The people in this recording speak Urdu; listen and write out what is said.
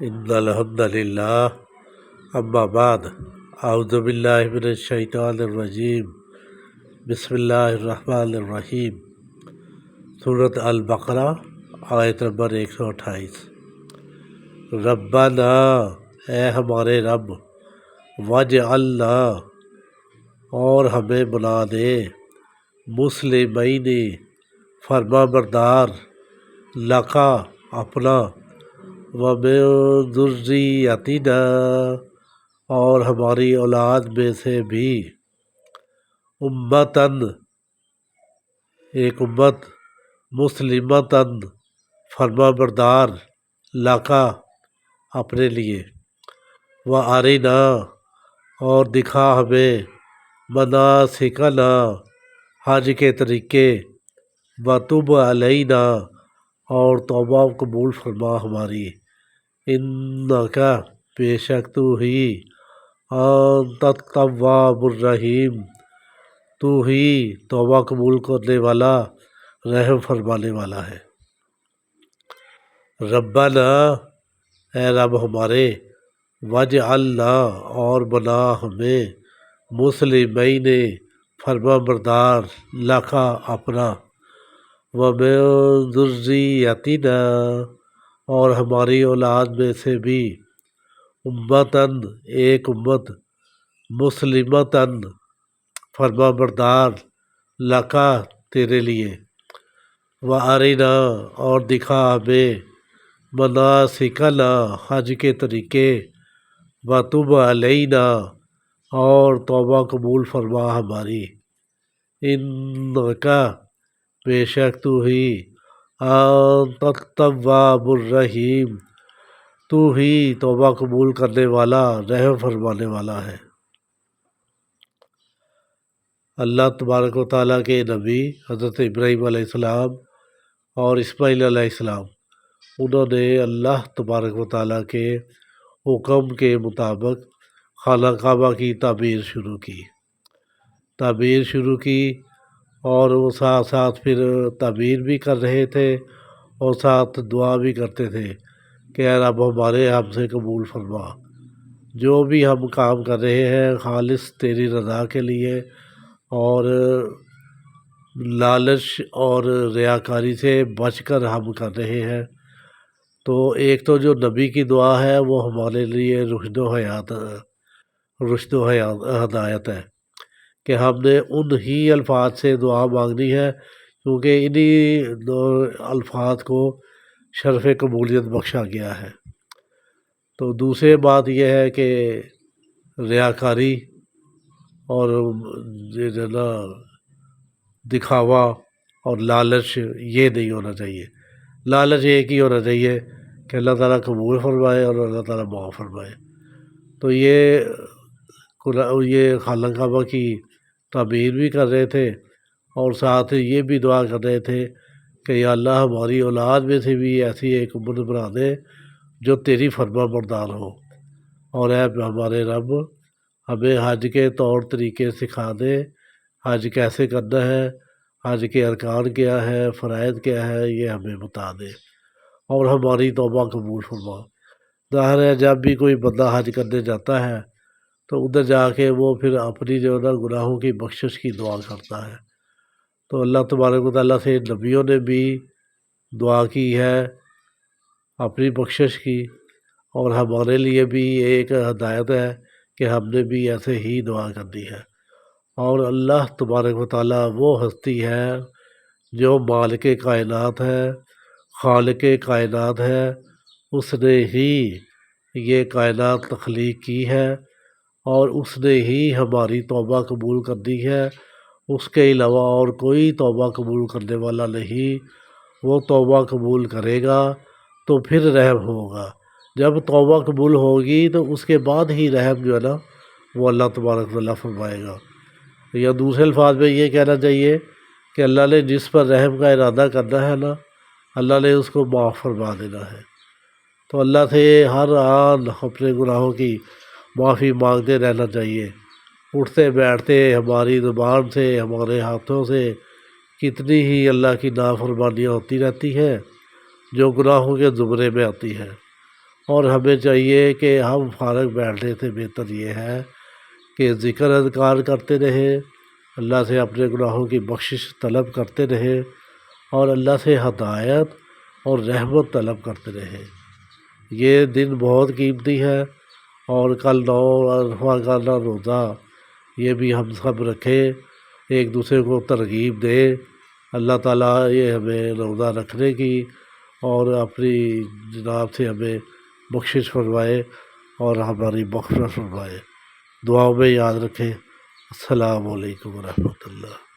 ان الحمد للہ اما بعد اعوذ باللہ من الشیطان الرجیم بسم اللہ الرحمن الرحیم سورۃ البقرہ آیت نمبر 128۔ ربنا اے ہمارے رب، واجعلنا اور ہمیں بنا دے، مسلمین فرما بردار، لکا اپنا، ومن ذریتنا اور ہماری اولاد میں سے بھی، امتاً ایک امت، مسلمتاً فرما بردار، لکا اپنے لیے، وارنا اور دکھا ہمیں، مناسکنا حج کے طریقے، وتب علینا اور توبہ قبول فرما ہماری، انکا بے شک تو ہی، انت التواب الرحیم تو ہی توبہ قبول کرنے والا، رحم فرمانے والا ہے۔ ربنا اے رب ہمارے، واجعلنا اور بنا ہمیں، مسلمین فرما بردار، لکا اپنا، ومن ذریتنا اور ہماری اولاد میں سے بھی، امتاً ایک امت، مسلمتاً فرما بردار، لکا تیرے لیے، وارنا اور دکھا ہمیں، مناسکنا حج کے طریقے، وتب علینا اور توبہ قبول فرما ہماری، انکا بے شک تو ہی، انت التواب الرحیم تو ہی توبہ قبول کرنے والا، رحم فرمانے والا ہے۔ اللہ تبارک و تعالیٰ کے نبی حضرت ابراہیم علیہ السلام اور اسماعیل علیہ السلام، انہوں نے اللہ تبارک و تعالیٰ کے حکم کے مطابق خانہ کعبہ کی تعمیر شروع کی اور وہ ساتھ ساتھ پھر تعمیر بھی کر رہے تھے اور ساتھ دعا بھی کرتے تھے کہ اے رب ہمارے، ہم سے قبول فرما، جو بھی ہم کام کر رہے ہیں خالص تیری رضا کے لیے، اور لالچ اور ریاکاری سے بچ کر ہم کر رہے ہیں۔ تو ایک تو جو نبی کی دعا ہے وہ ہمارے لیے رشد و ہدایت ہے کہ ہم نے انہی الفاظ سے دعا مانگنی ہے، کیونکہ انہی الفاظ کو شرف قبولیت بخشا گیا ہے۔ تو دوسری بات یہ ہے کہ ریاکاری اور جو نا دکھاوا اور لالچ یہ نہیں ہونا چاہیے۔ لالچ ایک ہی ہونا چاہیے کہ اللہ تعالیٰ قبول فرمائے اور اللہ تعالیٰ معاف فرمائے۔ تو یہ خانہ کعبہ کی تعمیر بھی کر رہے تھے اور ساتھ یہ بھی دعا کر رہے تھے کہ یا اللہ ہماری اولاد میں سے بھی ایسی ایک امت بنا دے جو تیری فرما بردار ہو، اور اے ہمارے رب ہمیں حج کے طور طریقے سکھا دے، حج کیسے کرنا ہے، حج کے ارکان کیا ہے، فرائض کیا ہے، یہ ہمیں بتا دے اور ہماری توبہ قبول فرما۔ ظاہر ہے جب بھی کوئی بندہ حج کرنے جاتا ہے تو ادھر جا کے وہ پھر اپنی جو نا گناہوں کی بخشش کی دعا کرتا ہے۔ تو اللہ تبارک و تعالیٰ سے نبیوں نے بھی دعا کی ہے اپنی بخشش کی، اور ہمارے لیے بھی ایک ہدایت ہے کہ ہم نے بھی ایسے ہی دعا کرنی ہے۔ اور اللہ تبارک و تعالیٰ وہ ہستی ہے جو مالک کائنات ہے، خالق کائنات ہے، اس نے ہی یہ کائنات تخلیق کی ہے اور اس نے ہی ہماری توبہ قبول کرنی ہے، اس کے علاوہ اور کوئی توبہ قبول کرنے والا نہیں۔ وہ توبہ قبول کرے گا تو پھر رحم ہوگا، جب توبہ قبول ہوگی تو اس کے بعد ہی رحم جو ہے نا وہ اللہ تبارک و تعالیٰ فرمائے گا۔ یا دوسرے الفاظ میں یہ کہنا چاہیے کہ اللہ نے جس پر رحم کا ارادہ کرنا ہے نا، اللہ نے اس کو معاف فرما دینا ہے۔ تو اللہ سے ہر آن اپنے گناہوں کی معافی مانگتے رہنا چاہیے۔ اٹھتے بیٹھتے ہماری زبان سے، ہمارے ہاتھوں سے کتنی ہی اللہ کی نافرمانیاں ہوتی رہتی ہیں جو گناہوں کے زمرے میں آتی ہیں، اور ہمیں چاہیے کہ ہم فارغ بیٹھنے سے بہتر یہ ہے کہ ذکر اذکار کرتے رہیں، اللہ سے اپنے گناہوں کی بخشش طلب کرتے رہیں، اور اللہ سے ہدایت اور رحمت طلب کرتے رہیں۔ یہ دن بہت قیمتی ہے، اور کل 9 عرفہ کا روزہ یہ بھی ہم سب رکھیں، ایک دوسرے کو ترغیب دیں۔ اللہ تعالیٰ یہ ہمیں روزہ رکھنے کی اور اپنی جناب سے ہمیں بخشش فرمائے اور ہماری مغفرت فرمائے۔ دعاؤں میں یاد رکھیں۔ السلام علیکم ورحمۃ اللہ۔